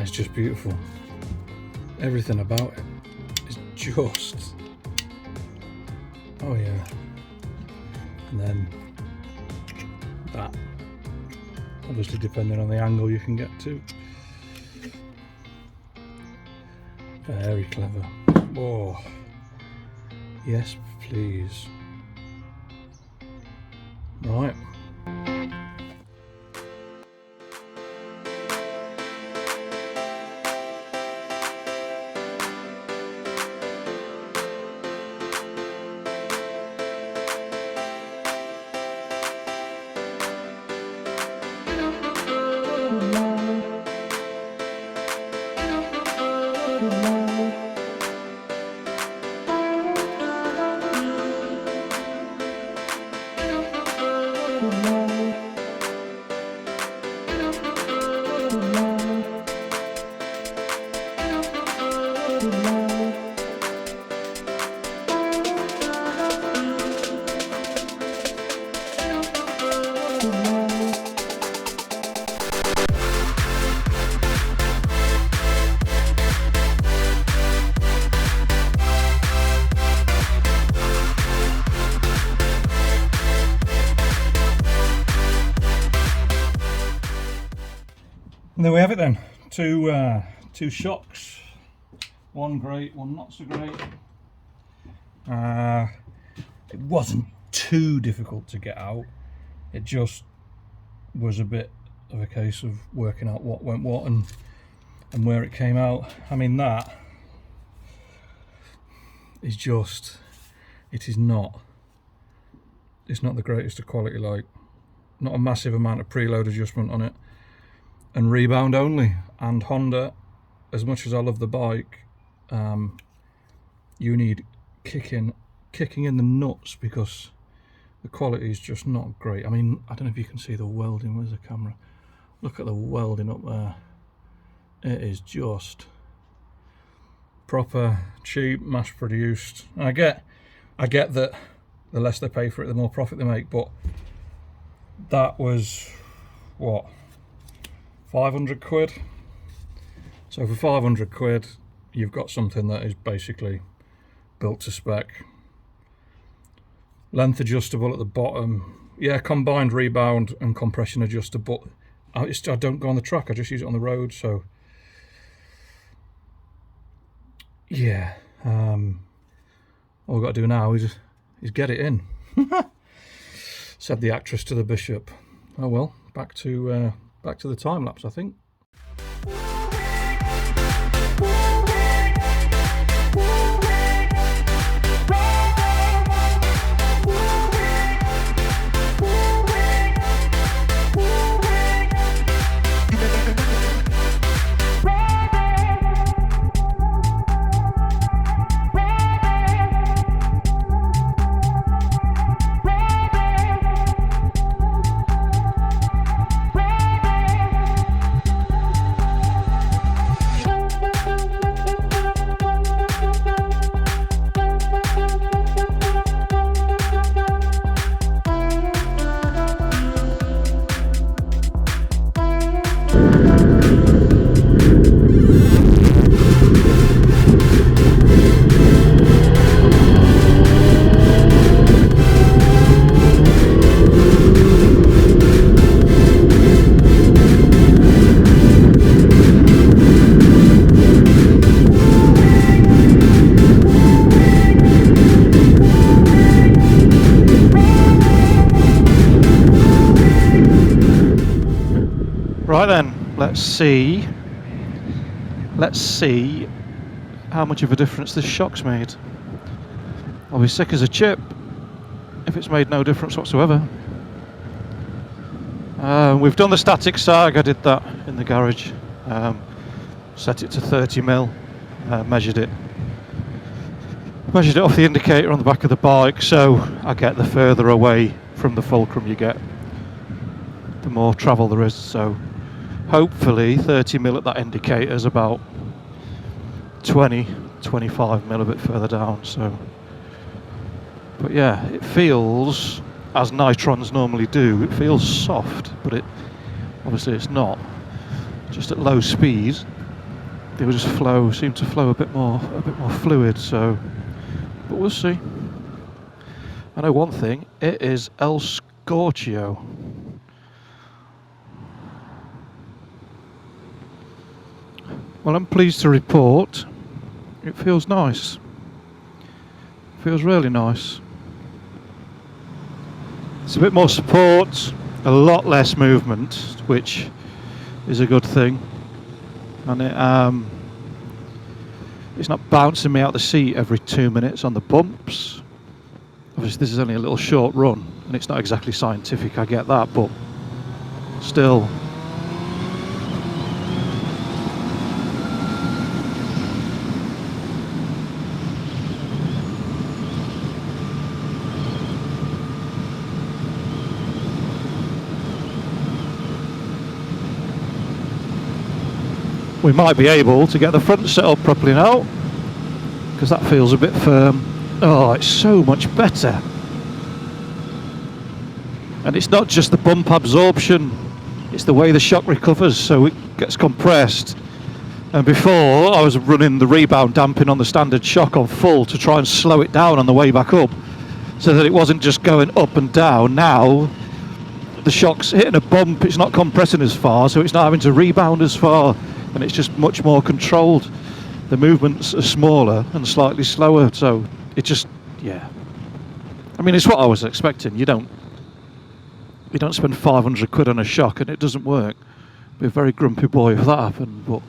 That is just beautiful. Everything about it is just, oh yeah. And then that, obviously depending on the angle you can get to. Very clever. Whoa. Yes, please. Right. And there we have it then, two shocks, one great, one not so great. It wasn't too difficult to get out, it just was a bit of a case of working out what went what and where it came out. I mean, that is just, it's not the greatest of quality, like not a massive amount of preload adjustment on it. And rebound only. And Honda, as much as I love the bike, you need kicking in the nuts because the quality is just not great. I mean, I don't know if you can see the welding. Where's the camera? Look at the welding up there. It is just proper, cheap, mass produced. And I get that the less they pay for it, the more profit they make. But that was what? 500 quid. So for 500 quid you've got something that is basically built to spec. Length adjustable at the bottom, yeah, combined rebound and compression adjuster, but I don't go on the track, I just use it on the road. So yeah, all we've got to do now is get it in. Said the actress to the bishop. Oh well, back to the time lapse, I think. Right then, let's see how much of a difference this shock's made. I'll be sick as a chip if it's made no difference whatsoever. We've done the static sag. I did that in the garage. Set it to 30mm, measured it off the indicator on the back of the bike, so I get the further away from the fulcrum you get, the more travel there is. So hopefully 30mm at that indicator is about 20-25mm a bit further down. So, but yeah, it feels, as Nitrons normally do, it feels soft, but it obviously it's not. Just at low speed they will just seem to flow a bit more fluid. So, but we'll see. I know one thing, it is El Scorchio. Well, I'm pleased to report it feels nice. Feels really nice. It's a bit more support, a lot less movement, which is a good thing. And it's not bouncing me out the seat every 2 minutes on the bumps. Obviously this is only a little short run and it's not exactly scientific, I get that, but still. We might be able to get the front set up properly now, because that feels a bit firm. Oh, it's so much better. And it's not just the bump absorption, it's the way the shock recovers, so it gets compressed. And before, I was running the rebound damping on the standard shock on full to try and slow it down on the way back up, so that it wasn't just going up and down. Now, the shock's hitting a bump, it's not compressing as far, so it's not having to rebound as far. And it's just much more controlled. The movements are smaller and slightly slower, so it just, yeah. I mean, it's what I was expecting. You don't spend 500 quid on a shock and it doesn't work. Be a very grumpy boy if that happened. But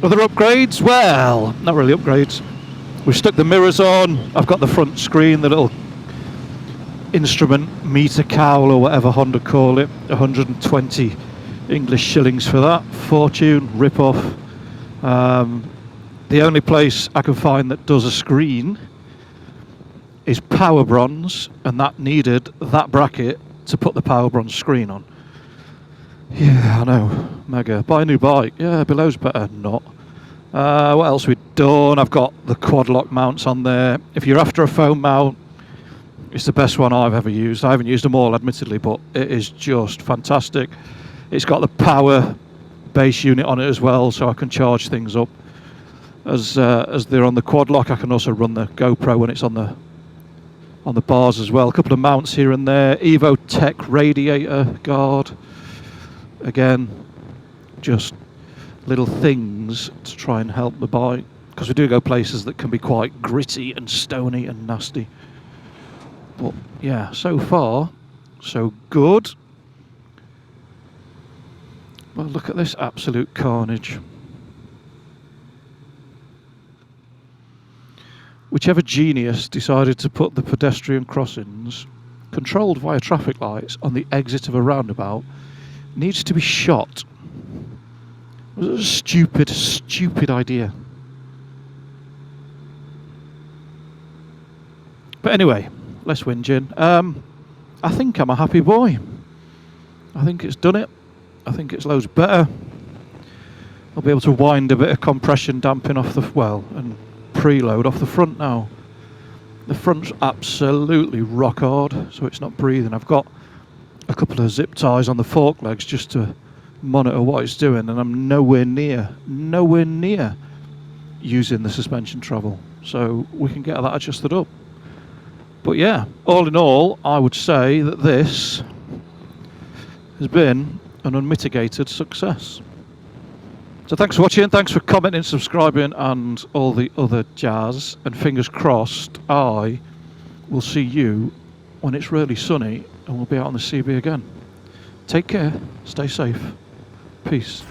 other upgrades? Well, not really upgrades. We've stuck the mirrors on. I've got the front screen, the little instrument meter cowl or whatever Honda call it. 120 English shillings for that. Fortune, rip-off. The only place I can find that does a screen is Power Bronze, and that needed that bracket to put the Power Bronze screen on. Yeah, I know. Mega. Buy a new bike. Yeah, below's better. Not. What else we've done? I've got the quad lock mounts on there. If you're after a foam mount, it's the best one I've ever used. I haven't used them all, admittedly, but it is just fantastic. It's got the power base unit on it as well, so I can charge things up as they're on the quad lock. I can also run the GoPro when it's on the bars as well. A couple of mounts here and there. Evotech radiator guard. Again, just little things to try and help the bike, because we do go places that can be quite gritty and stony and nasty. But yeah, so far so good. Well, look at this absolute carnage. Whichever genius decided to put the pedestrian crossings, controlled via traffic lights, on the exit of a roundabout needs to be shot. It was a stupid, stupid idea. But anyway, less whinging. I think I'm a happy boy. I think it's done it. I think it's loads better. I'll be able to wind a bit of compression damping off the, and preload off the front now. The front's absolutely rock hard, so it's not breathing. I've got a couple of zip ties on the fork legs just to monitor what it's doing, and I'm nowhere near using the suspension travel. So we can get that adjusted up. But yeah, all in all, I would say that this has been an unmitigated success. So thanks for watching, thanks for commenting, subscribing and all the other jazz, and fingers crossed I will see you when it's really sunny and we'll be out on the CB again. Take care, stay safe, peace.